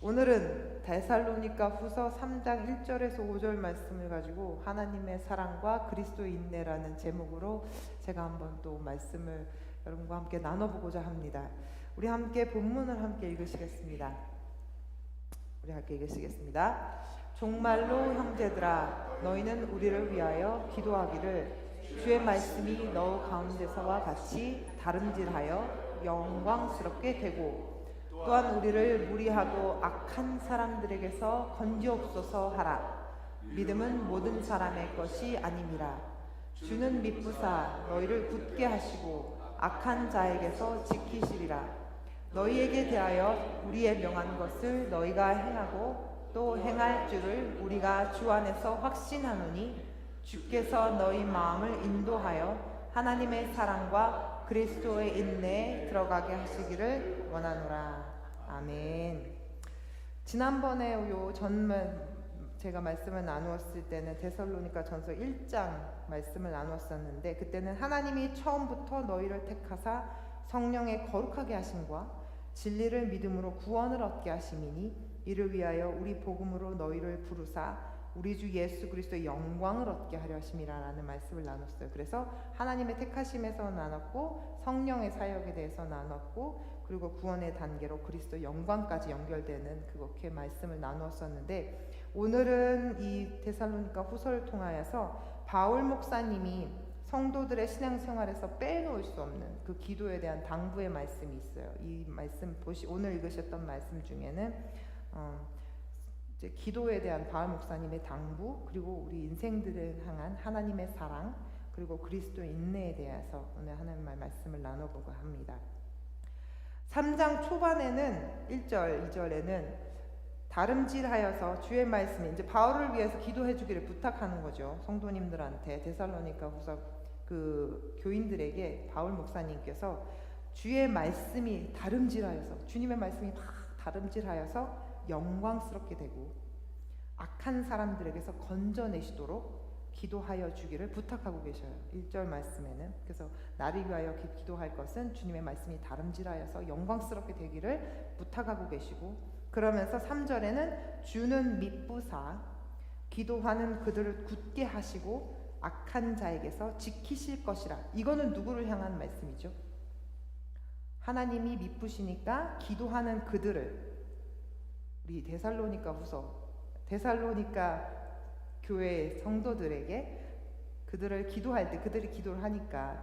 오늘은 데살로니가 후서 3장 1절에서 5절 말씀을 가지고 하나님의 사랑과 그리스도의 인내라는 제목으로 제가 한번 또 말씀을 여러분과 함께 나눠보고자 합니다. 우리 함께 본문을 함께 읽으시겠습니다. 정말로 형제들아, 너희는 우리를 위하여 기도하기를 주의 말씀이 너 가운데서와 같이 다름질하여 영광스럽게 되고 또한 우리를 무리하고 악한 사람들에게서 건지옵소서 하라. 믿음은 모든 사람의 것이 아님이라. 주는 미쁘사 너희를 굳게 하시고 악한 자에게서 지키시리라. 너희에게 대하여 우리의 명한 것을 너희가 행하고 또 행할 줄을 우리가 주 안에서 확신하노니 주께서 너희 마음을 인도하여 하나님의 사랑과 그리스도의 인내에 들어가게 하시기를 원하노라. 아멘. 지난번에 제가 말씀을 나누었을 때는 데살로니가 전서 1장 말씀을 나누었었는데, 그때는 하나님이 처음부터 너희를 택하사 성령에 거룩하게 하심과 진리를 믿음으로 구원을 얻게 하심이니 이를 위하여 우리 복음으로 너희를 부르사 우리 주 예수 그리스도의 영광을 얻게 하려 하심이라는 말씀을 나눴어요. 그래서 하나님의 택하심에서 나눴고, 성령의 사역에 대해서 나눴고, 그리고 구원의 단계로 그리스도의 영광까지 연결되는 그렇게 말씀을 나누었었는데, 오늘은 이 데살로니가 후서를 통하여서 바울 목사님이 성도들의 신앙생활에서 빼놓을 수 없는 그 기도에 대한 당부의 말씀이 있어요. 이 말씀 오늘 읽으셨던 말씀 중에는 이제 기도에 대한 바울 목사님의 당부, 그리고 우리 인생들을 향한 하나님의 사랑, 그리고 그리스도의 인내에 대해서 오늘 하나님의 말씀을 나눠보고 합니다. 3장 초반에는 1절, 2절에는 다름질하여서 주의 말씀이 이제 바울을 위해서 기도해 주기를 부탁하는 거죠. 성도님들한테 데살로니가 후서 그 교인들에게 바울 목사님께서 주의 말씀이 다름질하여서, 주님의 말씀이 막 다름질하여서 영광스럽게 되고 악한 사람들에게서 건져내시도록 기도하여 주기를 부탁하고 계셔요. 1절 말씀에는. 그래서 나를 위하여 기도할 것은 주님의 말씀이 다름질하여서 영광스럽게 되기를 부탁하고 계시고, 그러면서 3절에는 주는 미쁘사 기도하는 그들을 굳게 하시고 악한 자에게서 지키실 것이라. 이거는 누구를 향한 말씀이죠? 하나님이 미쁘시니까 기도하는 그들을, 우리 데살로니가 교회 성도들에게 그들을 기도할 때, 그들이 기도를 하니까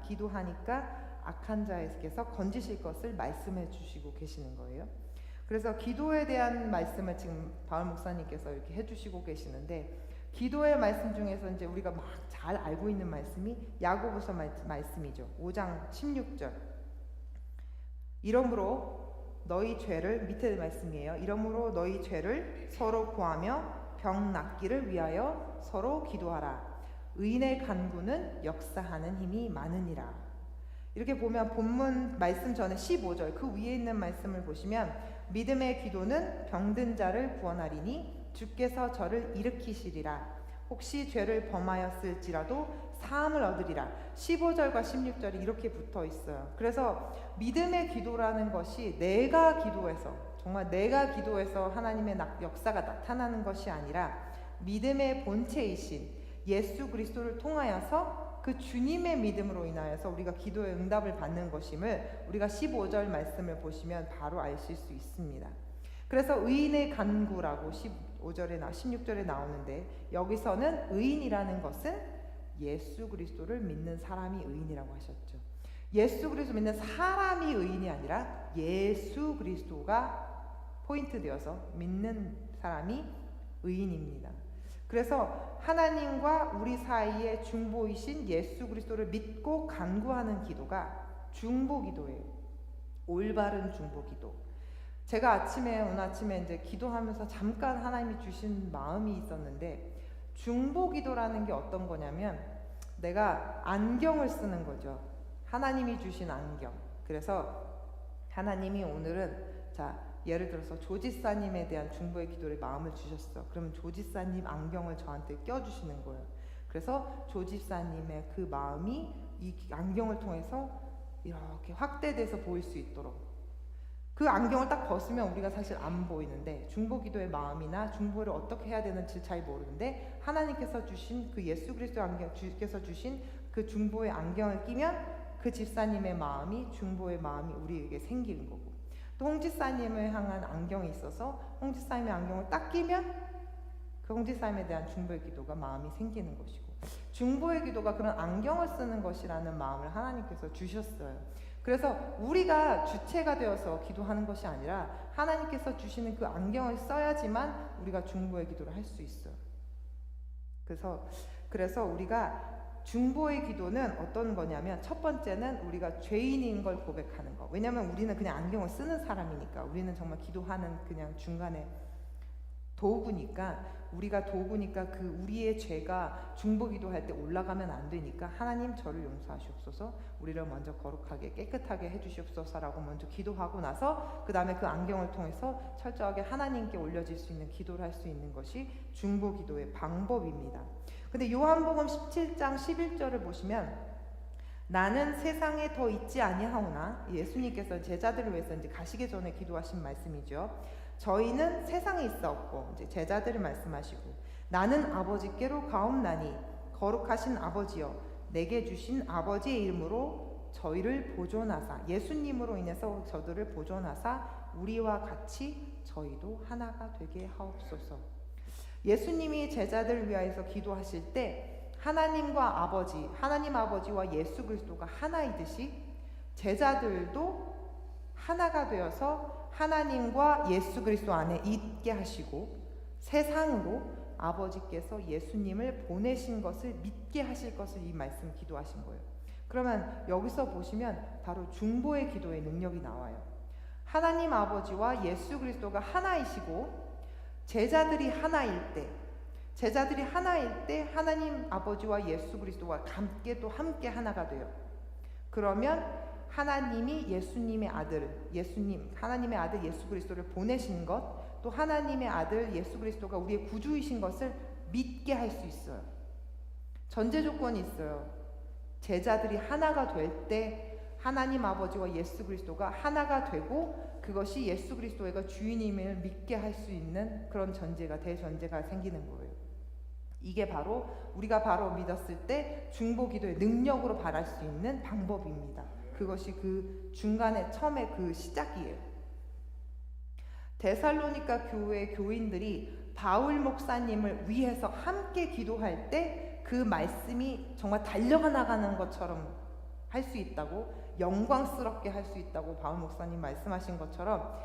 악한 자에게서 건지실 것을 말씀해 주시고 계시는 거예요. 그래서 기도에 대한 말씀을 지금 바울 목사님께서 이렇게 해주시고 계시는데, 기도의 말씀 중에서 이제 우리가 막 잘 알고 있는 말씀이 야고보서 말씀이죠. 5장 16절. 이러므로 너희 죄를, 밑에 말씀이에요. 이러므로 너희 죄를 서로 구하며 병 낫기를 위하여 서로 기도하라. 의인의 간구는 역사하는 힘이 많으니라. 이렇게 보면 본문 말씀 전에 15절 그 위에 있는 말씀을 보시면 믿음의 기도는 병든 자를 구원하리니 주께서 저를 일으키시리라. 혹시 죄를 범하였을지라도 사함을 얻으리라. 15절과 16절이 이렇게 붙어 있어요. 그래서 믿음의 기도라는 것이 내가 기도해서, 정말 내가 기도해서 하나님의 역사가 나타나는 것이 아니라 믿음의 본체이신 예수 그리스도를 통하여서 그 주님의 믿음으로 인하여서 우리가 기도의 응답을 받는 것임을 우리가 15절 말씀을 보시면 바로 아실 수 있습니다. 그래서 의인의 간구라고 16절에 나오는데, 여기서는 의인이라는 것은 예수 그리스도를 믿는 사람이 의인이라고 하셨죠. 예수 그리스도 믿는 사람이 의인이 아니라 예수 그리스도가 포인트 되어서 믿는 사람이 의인입니다. 그래서 하나님과 우리 사이의 중보이신 예수 그리스도를 믿고 간구하는 기도가 중보기도예요. 올바른 중보기도. 제가 오늘 아침에 이제 기도하면서 잠깐 하나님이 주신 마음이 있었는데, 중보기도라는 게 어떤 거냐면 내가 안경을 쓰는 거죠. 하나님이 주신 안경. 그래서 하나님이 오늘은 예를 들어서 조지사님에 대한 중보의 기도를 마음을 주셨어. 그러면 조지사님 안경을 저한테 껴주시는 거예요. 그래서 조지사님의 그 마음이 이 안경을 통해서 이렇게 확대돼서 보일 수 있도록 그 안경을 딱 벗으면 우리가 사실 안 보이는데, 중보기도의 마음이나 중보를 어떻게 해야 되는지 잘 모르는데, 하나님께서 주신 그 예수 그리스도 안경, 주께서 주신 그 중보의 안경을 끼면 그 집사님의 마음이, 중보의 마음이 우리에게 생기는 거고, 또 홍지사님을 향한 안경이 있어서 홍지사님의 안경을 딱 끼면 그 홍지사님에 대한 중보의 기도가 마음이 생기는 것이고, 중보의 기도가 그런 안경을 쓰는 것이라는 마음을 하나님께서 주셨어요. 그래서 우리가 주체가 되어서 기도하는 것이 아니라 하나님께서 주시는 그 안경을 써야지만 우리가 중보의 기도를 할 수 있어요. 그래서 우리가 중보의 기도는 어떤 거냐면, 첫 번째는 우리가 죄인인 걸 고백하는 거. 왜냐면 우리는 그냥 안경을 쓰는 사람이니까, 우리는 정말 기도하는 그냥 중간에 도구니까, 우리가 도구니까 그 우리의 죄가 중보 기도할 때 올라가면 안 되니까, 하나님 저를 용서하시옵소서, 우리를 먼저 거룩하게 깨끗하게 해주시옵소서라고 먼저 기도하고 나서 그 다음에 그 안경을 통해서 철저하게 하나님께 올려질 수 있는 기도를 할 수 있는 것이 중보 기도의 방법입니다. 근데 요한복음 17장 11절을 보시면, 나는 세상에 더 있지 아니하오나, 예수님께서 제자들을 위해서 이제 가시기 전에 기도하신 말씀이죠. 저희는 세상에 있었고, 이제 제자들을 말씀하시고, 나는 아버지께로 가옵나니 거룩하신 아버지여, 내게 주신 아버지의 이름으로 저희를 보존하사, 예수님으로 인해서 저들을 보존하사 우리와 같이 저희도 하나가 되게 하옵소서. 예수님이 제자들을 위하여서 기도하실 때 하나님과 아버지, 하나님 아버지와 예수 그리스도가 하나이듯이 제자들도 하나가 되어서 하나님과 예수 그리스도 안에 있게 하시고, 세상으로 아버지께서 예수님을 보내신 것을 믿게 하실 것을 이 말씀 기도하신 거예요. 그러면 여기서 보시면 바로 중보의 기도의 능력이 나와요. 하나님 아버지와 예수 그리스도가 하나이시고 제자들이 하나일 때 하나님 아버지와 예수 그리스도가 함께 하나가 돼요. 그러면 하나님이 예수님의 아들, 하나님의 아들 예수 그리스도를 보내신 것, 또 하나님의 아들 예수 그리스도가 우리의 구주이신 것을 믿게 할 수 있어요. 전제 조건이 있어요. 제자들이 하나가 될 때 하나님 아버지와 예수 그리스도가 하나가 되고, 그것이 예수 그리스도가 주인임을 믿게 할 수 있는 그런 대전제가 생기는 거예요. 이게 바로 우리가 바로 믿었을 때 중보 기도의 능력으로 바랄 수 있는 방법입니다. 그것이 그 중간에 처음에 그 시작이에요. 데살로니가 교회 교인들이 바울 목사님을 위해서 함께 기도할 때 그 말씀이 정말 달려가 나가는 것처럼 할 수 있다고, 영광스럽게 할 수 있다고 바울 목사님 말씀하신 것처럼,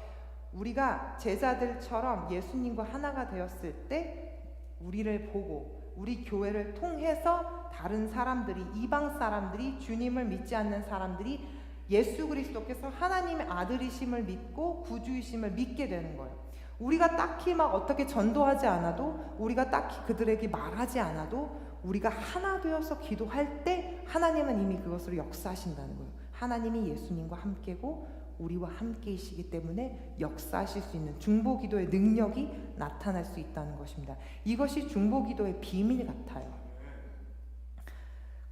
우리가 제자들처럼 예수님과 하나가 되었을 때 우리를 보고 우리 교회를 통해서 다른 사람들이, 이방 사람들이, 주님을 믿지 않는 사람들이 예수 그리스도께서 하나님의 아들이심을 믿고 구주이심을 믿게 되는 거예요. 우리가 딱히 막 어떻게 전도하지 않아도, 우리가 딱히 그들에게 말하지 않아도, 우리가 하나 되어서 기도할 때 하나님은 이미 그것으로 역사하신다는 거예요. 하나님이 예수님과 함께고 우리와 함께이시기 때문에 역사하실 수 있는 중보 기도의 능력이 나타날 수 있다는 것입니다. 이것이 중보 기도의 비밀 같아요.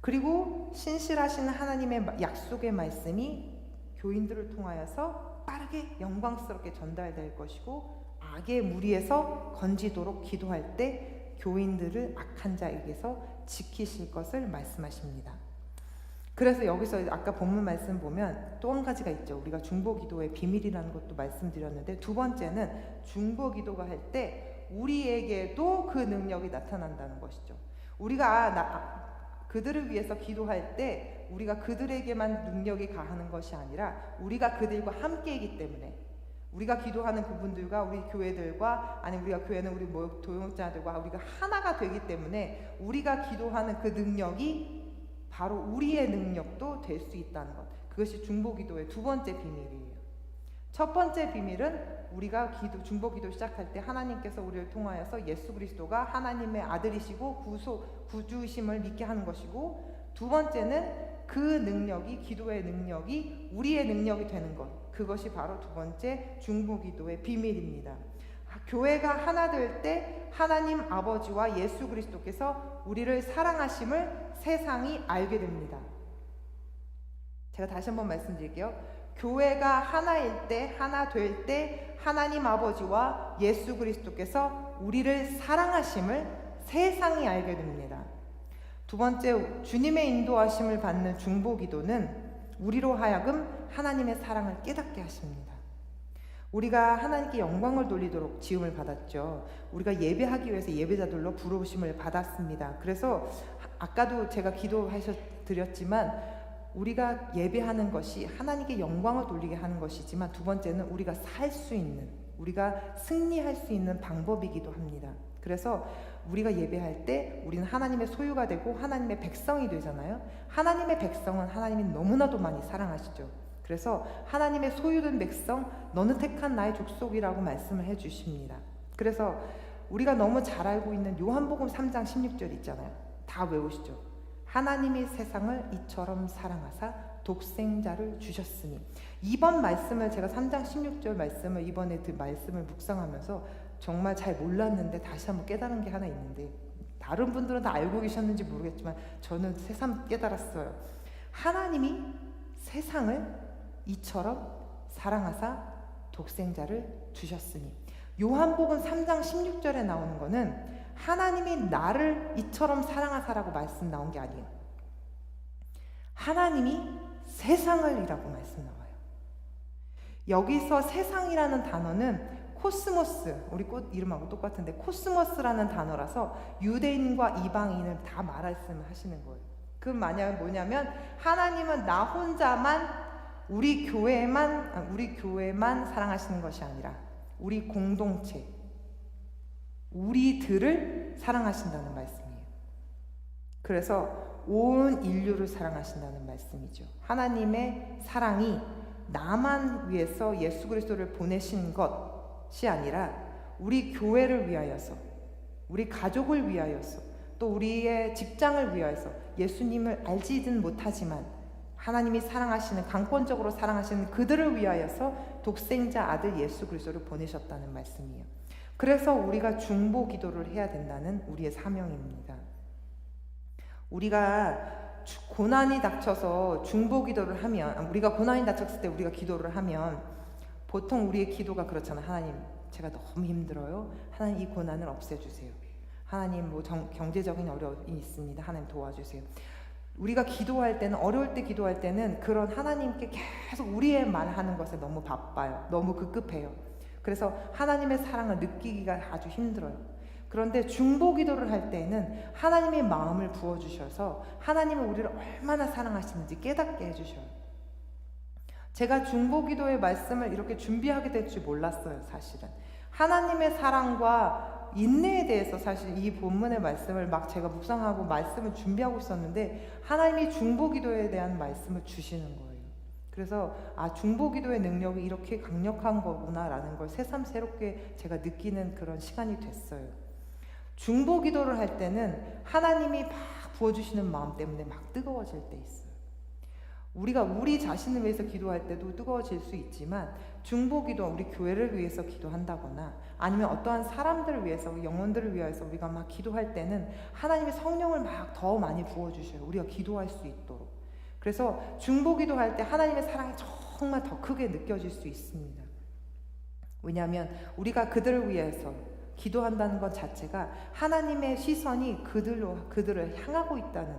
그리고 신실하신 하나님의 약속의 말씀이 교인들을 통하여서 빠르게 영광스럽게 전달될 것이고, 악의 무리에서 건지도록 기도할 때 교인들을 악한 자에게서 지키실 것을 말씀하십니다. 그래서 여기서 아까 본문 말씀 보면 또 한 가지가 있죠. 우리가 중보 기도의 비밀이라는 것도 말씀드렸는데, 두 번째는 중보 기도가 할 때 우리에게도 그 능력이 나타난다는 것이죠. 우리가 그들을 위해서 기도할 때 우리가 그들에게만 능력이 가하는 것이 아니라 우리가 그들과 함께이기 때문에, 우리가 기도하는 그분들과 우리 교회들과, 아니 우리가 교회는 우리 도용자들과 우리가 하나가 되기 때문에 우리가 기도하는 그 능력이 바로 우리의 능력도 될 수 있다는 것, 그것이 중보 기도의 두 번째 비밀이에요. 첫 번째 비밀은 우리가 중보 기도 시작할 때 하나님께서 우리를 통하여서 예수 그리스도가 하나님의 아들이시고 구주심을 믿게 하는 것이고, 두 번째는 그 능력이, 기도의 능력이 우리의 능력이 되는 것, 그것이 바로 두 번째 중보 기도의 비밀입니다. 교회가 하나 될 때 하나님 아버지와 예수 그리스도께서 우리를 사랑하심을 세상이 알게 됩니다. 제가 다시 한번 말씀드릴게요. 교회가 하나일 때, 하나 될 때 하나님 아버지와 예수 그리스도께서 우리를 사랑하심을 세상이 알게 됩니다. 두 번째, 주님의 인도하심을 받는 중보기도는 우리로 하여금 하나님의 사랑을 깨닫게 하십니다. 우리가 하나님께 영광을 돌리도록 지음을 받았죠. 우리가 예배하기 위해서 예배자들로 부르심을 받았습니다. 그래서 아까도 제가 기도하셔드렸지만 우리가 예배하는 것이 하나님께 영광을 돌리게 하는 것이지만 두 번째는 우리가 살 수 있는, 우리가 승리할 수 있는 방법이기도 합니다. 그래서 우리가 예배할 때 우리는 하나님의 소유가 되고 하나님의 백성이 되잖아요. 하나님의 백성은 하나님이 너무나도 많이 사랑하시죠. 그래서 하나님의 소유된 백성, 너는 택한 나의 족속이라고 말씀을 해주십니다. 그래서 우리가 너무 잘 알고 있는 요한복음 3장 16절 있잖아요. 다 외우시죠. 하나님이 세상을 이처럼 사랑하사 독생자를 주셨으니. 이번 말씀을 제가 3장 16절 말씀을 이번에 말씀을 묵상하면서 정말 잘 몰랐는데 다시 한번 깨달은 게 하나 있는데, 다른 분들은 다 알고 계셨는지 모르겠지만 저는 새삼 깨달았어요. 하나님이 세상을 이처럼 사랑하사 독생자를 주셨으니. 요한복음 3장 16절에 나오는 거는 하나님이 나를 이처럼 사랑하사라고 말씀 나온 게 아니에요. 하나님이 세상을 이라고 말씀 나와요. 여기서 세상이라는 단어는 코스모스, 우리 꽃 이름하고 똑같은데 코스모스라는 단어라서 유대인과 이방인을 다 말씀을 하시는 거예요. 그 만약 뭐냐면 하나님은 나 혼자만 우리 교회만 사랑하시는 것이 아니라 우리 공동체, 우리들을 사랑하신다는 말씀이에요. 그래서 온 인류를 사랑하신다는 말씀이죠. 하나님의 사랑이 나만 위해서 예수 그리스도를 보내신 것이 아니라 우리 교회를 위하여서, 우리 가족을 위하여서, 또 우리의 직장을 위하여서, 예수님을 알지는 못하지만 하나님이 사랑하시는, 강권적으로 사랑하시는 그들을 위하여서 독생자 아들 예수 그리스도를 보내셨다는 말씀이에요. 그래서 우리가 중보 기도를 해야 된다는 우리의 사명입니다. 우리가 고난이 닥쳐서 중보 기도를 하면, 우리가 고난이 닥쳤을 때 우리가 기도를 하면 보통 우리의 기도가 그렇잖아요. 하나님, 제가 너무 힘들어요. 하나님, 이 고난을 없애주세요. 하나님, 뭐 경제적인 어려움이 있습니다. 하나님 도와주세요. 우리가 기도할 때는, 어려울 때 기도할 때는 그런 하나님께 계속 우리의 말하는 것에 너무 바빠요. 너무 급급해요. 그래서 하나님의 사랑을 느끼기가 아주 힘들어요. 그런데 중보 기도를 할 때는 하나님의 마음을 부어주셔서 하나님은 우리를 얼마나 사랑하시는지 깨닫게 해주셔요. 제가 중보 기도의 말씀을 이렇게 준비하게 될 줄 몰랐어요. 사실은 하나님의 사랑과 인내에 대해서 사실 이 본문의 말씀을 막 제가 묵상하고 말씀을 준비하고 있었는데 하나님이 중보 기도에 대한 말씀을 주시는 거예요. 그래서 중보 기도의 능력이 이렇게 강력한 거구나라는 걸 새삼스럽게 제가 느끼는 그런 시간이 됐어요. 중보 기도를 할 때는 하나님이 막 부어주시는 마음 때문에 막 뜨거워질 때 있어요. 우리가 우리 자신을 위해서 기도할 때도 뜨거워질 수 있지만 중보 기도, 우리 교회를 위해서 기도한다거나 아니면 어떠한 사람들을 위해서, 영혼들을 위해서 우리가 막 기도할 때는 하나님의 성령을 막 더 많이 부어주셔요. 우리가 기도할 수 있도록. 그래서 중보 기도할 때 하나님의 사랑이 정말 더 크게 느껴질 수 있습니다. 왜냐하면 우리가 그들을 위해서 기도한다는 것 자체가 하나님의 시선이 그들을 향하고 있다는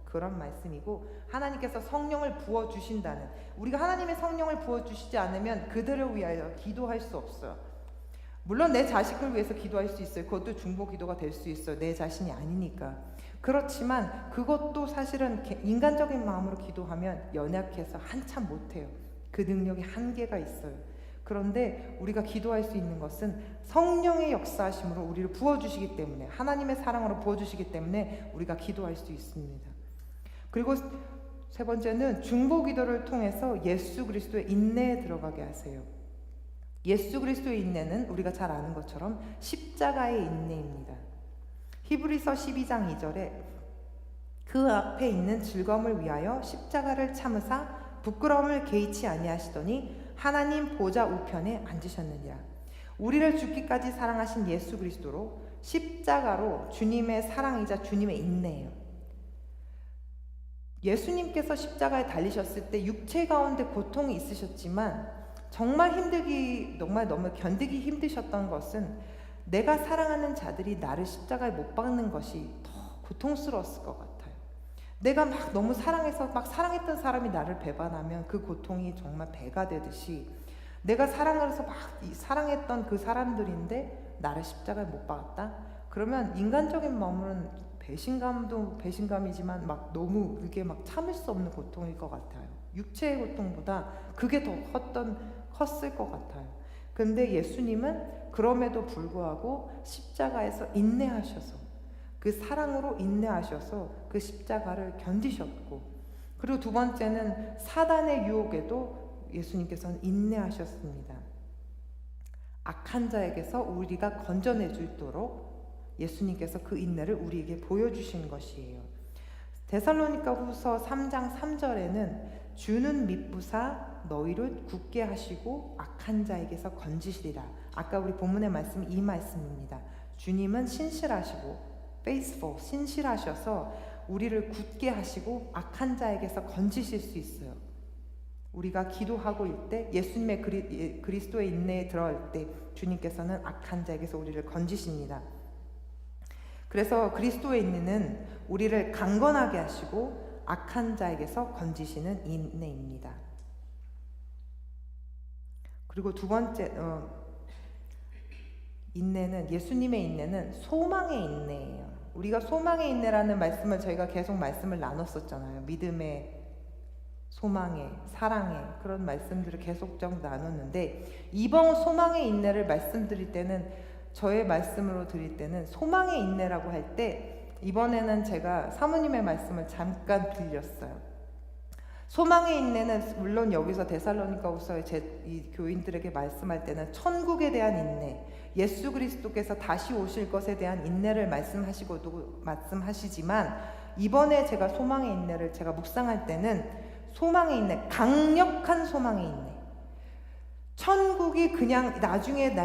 그런 말씀이고, 하나님께서 성령을 부어주신다는, 우리가 하나님의 성령을 부어주시지 않으면 그들을 위하여 기도할 수 없어요. 물론 내 자식을 위해서 기도할 수 있어요. 그것도 중보 기도가 될 수 있어요. 내 자신이 아니니까. 그렇지만 그것도 사실은 인간적인 마음으로 기도하면 연약해서 한참 못해요. 그 능력이 한계가 있어요. 그런데 우리가 기도할 수 있는 것은 성령의 역사하심으로 우리를 부어주시기 때문에, 하나님의 사랑으로 부어주시기 때문에 우리가 기도할 수 있습니다. 그리고 세 번째는 중보 기도를 통해서 예수 그리스도의 인내에 들어가게 하세요. 예수 그리스도의 인내는 우리가 잘 아는 것처럼 십자가의 인내입니다. 히브리서 12장 2절에 그 앞에 있는 즐거움을 위하여 십자가를 참으사 부끄러움을 개의치 아니하시더니 하나님 보좌 우편에 앉으셨느니라. 우리를 죽기까지 사랑하신 예수 그리스도로 십자가로 주님의 사랑이자 주님의 인내예요. 예수님께서 십자가에 달리셨을 때 육체 가운데 고통이 있으셨지만 정말 너무 견디기 힘드셨던 것은 내가 사랑하는 자들이 나를 십자가에 못 박는 것이 더 고통스러웠을 것 같아요. 내가 막 너무 사랑해서 막 사랑했던 사람이 나를 배반하면 그 고통이 정말 배가 되듯이 내가 사랑을 해서 막 사랑했던 그 사람들인데 나를 십자가에 못 박았다? 그러면 인간적인 마음으로는 배신감도 배신감이지만 막 너무 그게 막 참을 수 없는 고통일 것 같아요. 육체의 고통보다 그게 더 컸을 것 같아요. 근데 예수님은 그럼에도 불구하고 십자가에서 인내하셔서 그 사랑으로 인내하셔서 그 십자가를 견디셨고, 그리고 두 번째는 사단의 유혹에도 예수님께서는 인내하셨습니다. 악한 자에게서 우리가 건져내 주도록 예수님께서 그 인내를 우리에게 보여주신 것이에요. 데살로니가 후서 3장 3절에는 주는 미쁘사 너희를 굳게 하시고 악한 자에게서 건지시리라. 아까 우리 본문의 말씀이 이 말씀입니다. 주님은 신실하시고 faithful, 신실하셔서 우리를 굳게 하시고 악한 자에게서 건지실 수 있어요. 우리가 기도하고 있을 때 예수님의 그리스도의 인내에 들어갈 때 주님께서는 악한 자에게서 우리를 건지십니다. 그래서 그리스도의 인내는 우리를 강건하게 하시고 악한 자에게서 건지시는 인내입니다. 그리고 두 번째 인내는, 예수님의 인내는 소망의 인내예요. 우리가 소망의 인내라는 말씀을 저희가 계속 말씀을 나눴었잖아요. 믿음의, 소망의, 사랑의 그런 말씀들을 계속 좀 나눴는데, 이번 소망의 인내를 말씀드릴 때는, 저의 말씀으로 드릴 때는 소망의 인내라고 할 때 이번에는 제가 사모님의 말씀을 잠깐 빌렸어요. 소망의 인내는 물론 여기서 데살로니가후서의 이 교인들에게 말씀할 때는 천국에 대한 인내, 예수 그리스도께서 다시 오실 것에 대한 인내를 말씀하시지만, 이번에 제가 소망의 인내를 제가 묵상할 때는 소망의 인내, 강력한 소망의 인내, 천국이 그냥 나중에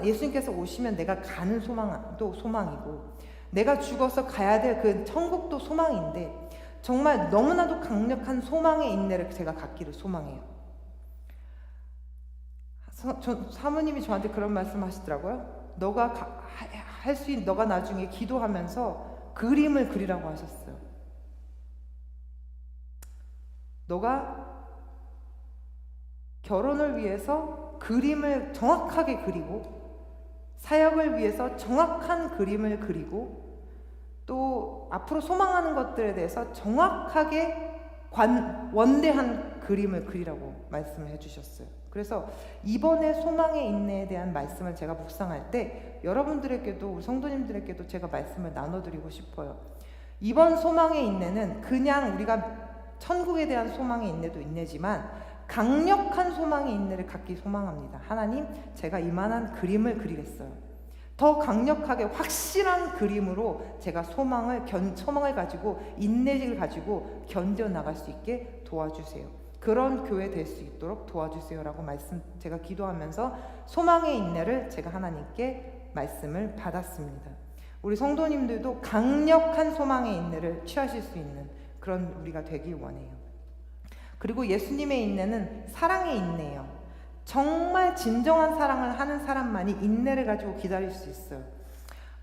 예수님께서 오시면 내가 가는 소망도 소망이고, 내가 죽어서 가야 될 그 천국도 소망인데, 정말 너무나도 강력한 소망의 인내를 제가 갖기를 소망해요. 사모님이 저한테 그런 말씀 하시더라고요. 너가 나중에 기도하면서 그림을 그리라고 하셨어요. 너가 결혼을 위해서 그림을 정확하게 그리고, 사역을 위해서 정확한 그림을 그리고, 또 앞으로 소망하는 것들에 대해서 정확하게 원대한 그림을 그리라고 말씀을 해주셨어요. 그래서 이번에 소망의 인내에 대한 말씀을 제가 묵상할 때 여러분들에게도, 우리 성도님들에게도 제가 말씀을 나눠드리고 싶어요. 이번 소망의 인내는 그냥 우리가 천국에 대한 소망의 인내도 인내지만 강력한 소망의 인내를 갖기 소망합니다. 하나님, 제가 이만한 그림을 그리겠어요. 더 강력하게 확실한 그림으로 제가 소망을 가지고, 인내를 가지고 견뎌나갈 수 있게 도와주세요. 그런 교회 될 수 있도록 도와주세요라고 제가 기도하면서 소망의 인내를 제가 하나님께 말씀을 받았습니다. 우리 성도님들도 강력한 소망의 인내를 취하실 수 있는 그런 우리가 되길 원해요. 그리고 예수님의 인내는 사랑의 인내예요. 정말 진정한 사랑을 하는 사람만이 인내를 가지고 기다릴 수 있어요.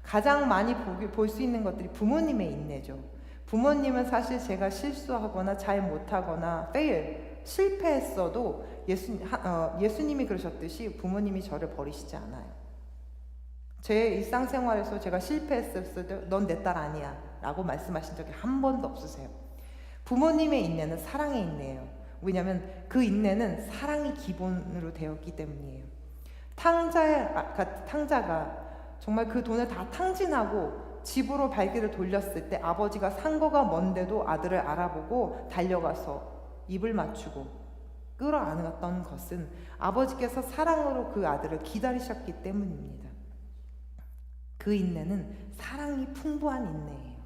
가장 많이 볼 수 있는 것들이 부모님의 인내죠. 부모님은 사실 제가 실수하거나 잘 못하거나 실패했어도 예수님이 그러셨듯이 부모님이 저를 버리시지 않아요. 제 일상생활에서 제가 실패했을 때 넌 내 딸 아니야 라고 말씀하신 적이 한 번도 없으세요. 부모님의 인내는 사랑의 인내예요. 왜냐하면 그 인내는 사랑이 기본으로 되었기 때문이에요. 탕자가 정말 그 돈을 다 탕진하고 집으로 발길을 돌렸을 때 아버지가 산 거가 먼데도 아들을 알아보고 달려가서 입을 맞추고 끌어안았던 것은 아버지께서 사랑으로 그 아들을 기다리셨기 때문입니다. 그 인내는 사랑이 풍부한 인내예요.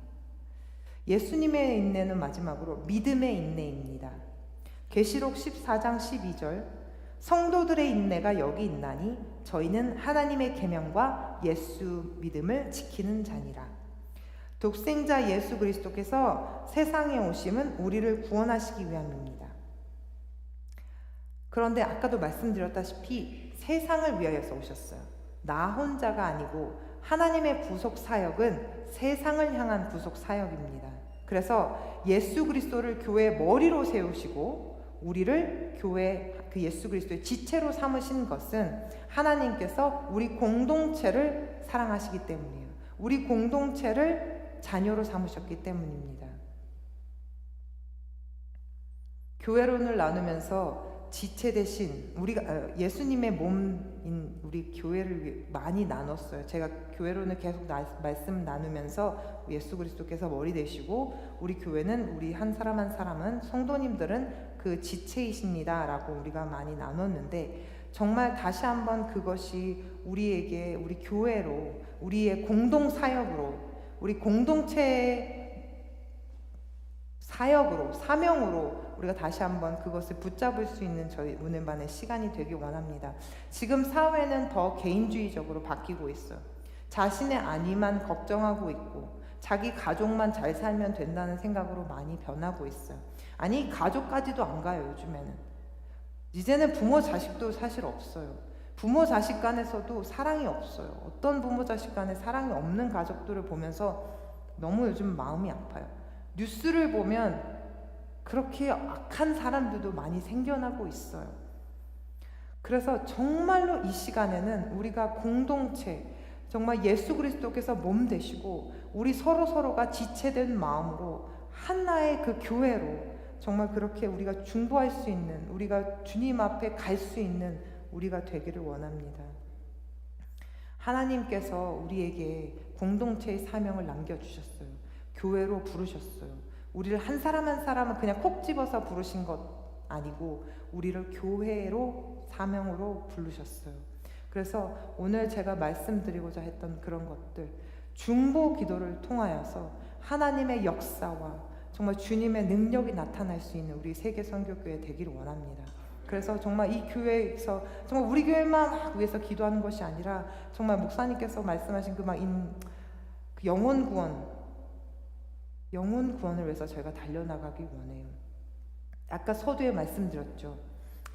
예수님의 인내는 마지막으로 믿음의 인내입니다. 계시록 14장 12절, 성도들의 인내가 여기 있나니 저희는 하나님의 계명과 예수 믿음을 지키는 자니라. 독생자 예수 그리스도께서 세상에 오심은 우리를 구원하시기 위함입니다. 그런데 아까도 말씀드렸다시피 세상을 위하여서 오셨어요. 나 혼자가 아니고 하나님의 구속 사역은 세상을 향한 구속 사역입니다. 그래서 예수 그리스도를 교회의 머리로 세우시고 우리를 교회 그 예수 그리스도의 지체로 삼으신 것은 하나님께서 우리 공동체를 사랑하시기 때문이에요. 우리 공동체를 자녀로 삼으셨기 때문입니다. 교회론을 나누면서 지체 대신 우리가 예수님의 몸인 우리 교회를 많이 나눴어요. 제가 교회론을 계속 말씀 나누면서 예수 그리스도께서 머리 되시고 우리 교회는 우리 한 사람 한 사람은 성도님들은 그 지체이십니다 라고 우리가 많이 나눴는데, 정말 다시 한번 그것이 우리에게 우리 교회로 우리의 공동 사역으로 우리 공동체의 사역으로 사명으로 우리가 다시 한번 그것을 붙잡을 수 있는 저희 은혜반의 시간이 되길 원합니다. 지금 사회는 더 개인주의적으로 바뀌고 있어요. 자신의 안위만 걱정하고 있고 자기 가족만 잘 살면 된다는 생각으로 많이 변하고 있어요. 아니 가족까지도 안 가요. 요즘에는 이제는 부모 자식도 사실 없어요. 부모 자식 간에서도 사랑이 없어요. 어떤 부모 자식 간에 사랑이 없는 가족들을 보면서 너무 요즘 마음이 아파요. 뉴스를 보면 그렇게 악한 사람들도 많이 생겨나고 있어요. 그래서 정말로 이 시간에는 우리가 공동체, 정말 예수 그리스도께서 몸 되시고 우리 서로가 지체된 마음으로 하나의 그 교회로 정말 그렇게 우리가 중보할 수 있는, 우리가 주님 앞에 갈 수 있는 우리가 되기를 원합니다. 하나님께서 우리에게 공동체의 사명을 남겨주셨어요. 교회로 부르셨어요. 우리를 한 사람 한 사람은 그냥 콕 집어서 부르신 것 아니고 우리를 교회로 사명으로 부르셨어요. 그래서 오늘 제가 말씀드리고자 했던 그런 것들, 중보 기도를 통하여서 하나님의 역사와 정말 주님의 능력이 나타날 수 있는 우리 세계선교교회 되기를 원합니다. 그래서 정말 이 교회에서 정말 우리 교회만 막 위해서 기도하는 것이 아니라 정말 목사님께서 말씀하신 그 영혼 구원을 위해서 저희가 달려나가기 원해요. 아까 서두에 말씀드렸죠.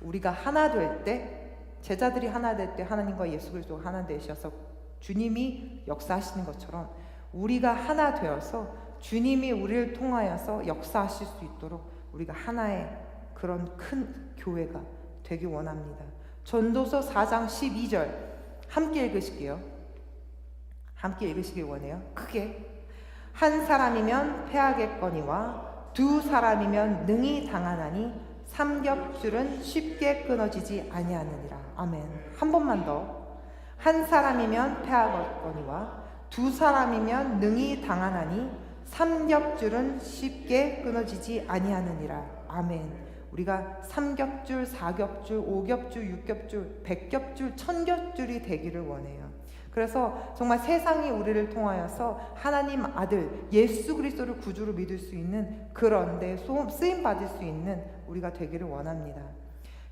우리가 하나 될 때, 제자들이 하나 될 때 하나님과 예수 그리스도가 하나 되셔서 주님이 역사하시는 것처럼 우리가 하나 되어서 주님이 우리를 통하여서 역사하실 수 있도록 우리가 하나의 그런 큰 교회가 되기 원합니다. 전도서 4장 12절 함께 읽으실게요. 함께 읽으시길 원해요. 크게. 한 사람이면 패하겠거니와 두 사람이면 능히 당하나니 삼겹줄은 쉽게 끊어지지 아니하느니라. 아멘. 한 번만 더. 한 사람이면 패하겠거니와 두 사람이면 능히 당하나니 삼겹줄은 쉽게 끊어지지 아니하느니라. 아멘. 우리가 삼겹줄, 사겹줄, 오겹줄, 육겹줄, 백겹줄, 천겹줄이 되기를 원해요. 그래서 정말 세상이 우리를 통하여서 하나님 아들 예수 그리스도를 구주로 믿을 수 있는 그런 데 쓰임 받을 수 있는 우리가 되기를 원합니다.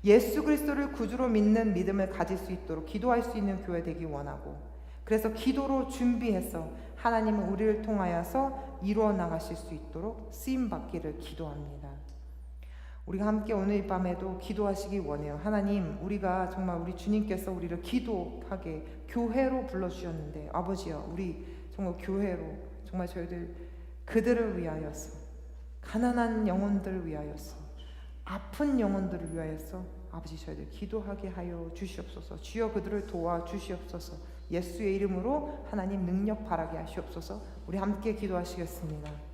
예수 그리스도를 구주로 믿는 믿음을 가질 수 있도록 기도할 수 있는 교회 되기 원하고, 그래서 기도로 준비해서 하나님은 우리를 통하여서 이루어 나가실 수 있도록 쓰임 받기를 기도합니다. 우리가 함께 오늘 이 밤에도 기도하시기 원해요. 하나님, 우리가 정말 우리 주님께서 우리를 기도하게 교회로 불러주셨는데, 아버지여, 우리 정말 교회로 정말 저희들 그들을 위하여서, 가난한 영혼들을 위하여서, 아픈 영혼들을 위하여서 아버지 저희들 기도하게 하여 주시옵소서. 주여 그들을 도와 주시옵소서. 예수의 이름으로 하나님 능력 바라게 하시옵소서. 우리 함께 기도하시겠습니다.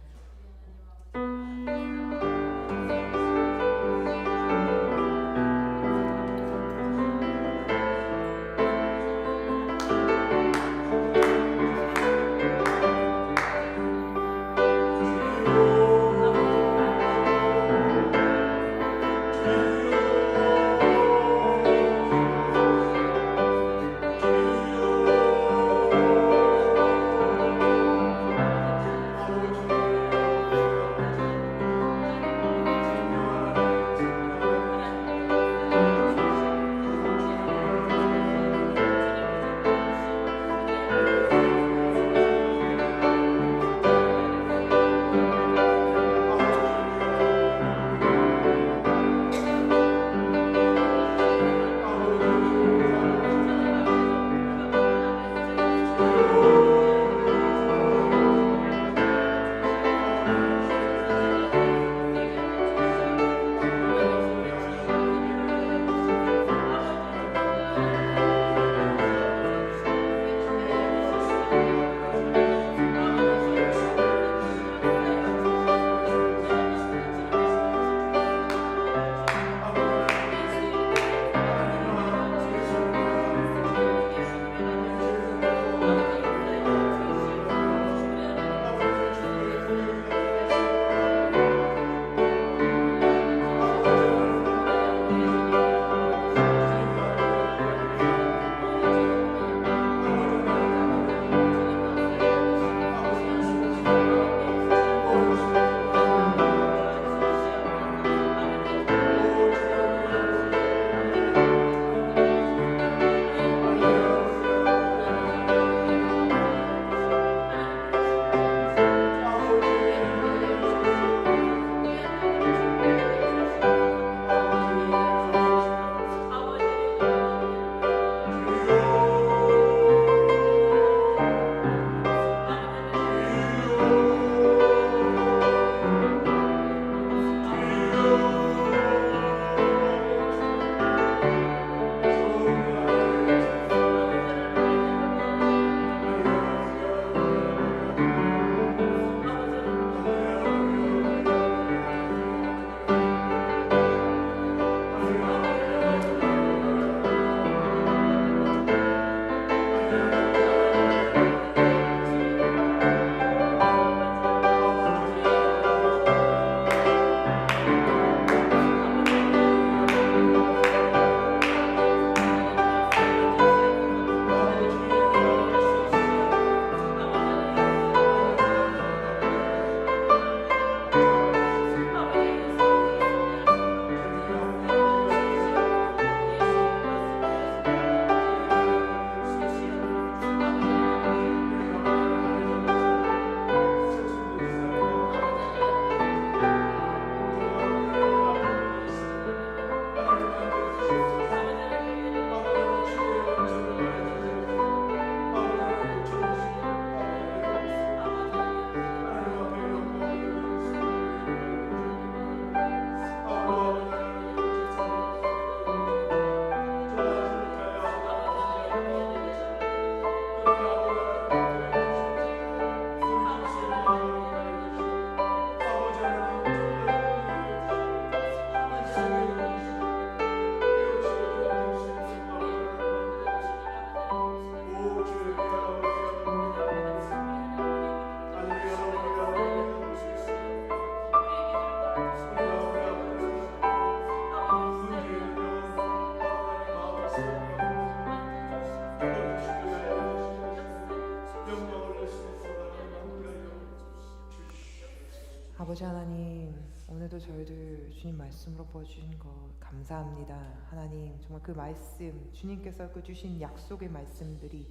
아버지 하나님, 오늘도 저희들 주님 말씀으로 보여주신 것 감사합니다. 하나님, 정말 그 말씀, 주님께서 그 주신 약속의 말씀들이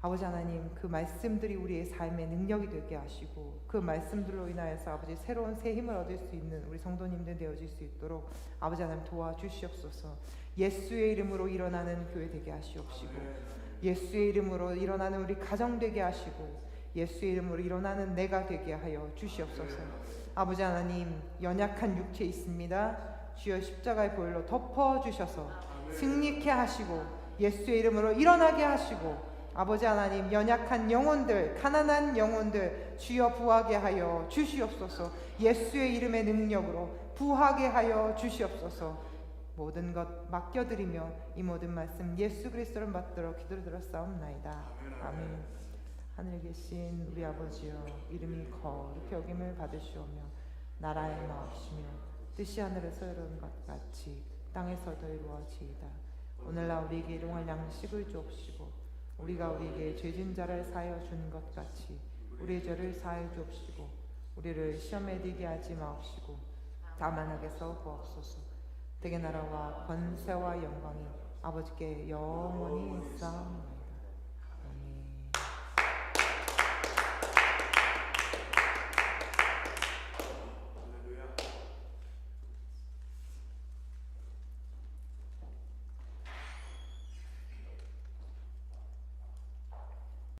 아버지 하나님, 그 말씀들이 우리의 삶의 능력이 되게 하시고 그 말씀들로 인하여서 아버지 새로운 새 힘을 얻을 수 있는 우리 성도님들 되어질 수 있도록 아버지 하나님 도와주시옵소서. 예수의 이름으로 일어나는 교회 되게 하시옵시고, 예수의 이름으로 일어나는 우리 가정 되게 하시고, 예수의 이름으로 일어나는 내가 되게 하여 주시옵소서. 아버지 하나님, 연약한 육체 있습니다. 주여 십자가의 보혈로 덮어주셔서 승리케 하시고 예수의 이름으로 일어나게 하시고, 아버지 하나님, 연약한 영혼들, 가난한 영혼들 주여 부하게 하여 주시옵소서. 예수의 이름의 능력으로 부하게 하여 주시옵소서. 모든 것 맡겨드리며 이 모든 말씀 예수 그리스도를 받들어 기도를 들었사옵나이다. 아멘. 하늘에 계신 우리 아버지여, 이름이 거룩히 여김을 받으시오며 나라의 마옵시며 뜻이 하늘에서 이루어진 것 같이 땅에서도 이루어지이다. 오늘날 우리에게 일용할 양식을 주옵시고 우리가 우리에게 죄진 자를 사하여 준 것 같이 우리의 죄를 사하여 주옵시고 우리를 시험에 들게 하지 마옵시고 다만 악에서 구하옵소서. 대개 나라와 권세와 영광이 아버지께 영원히 있사옵나이다.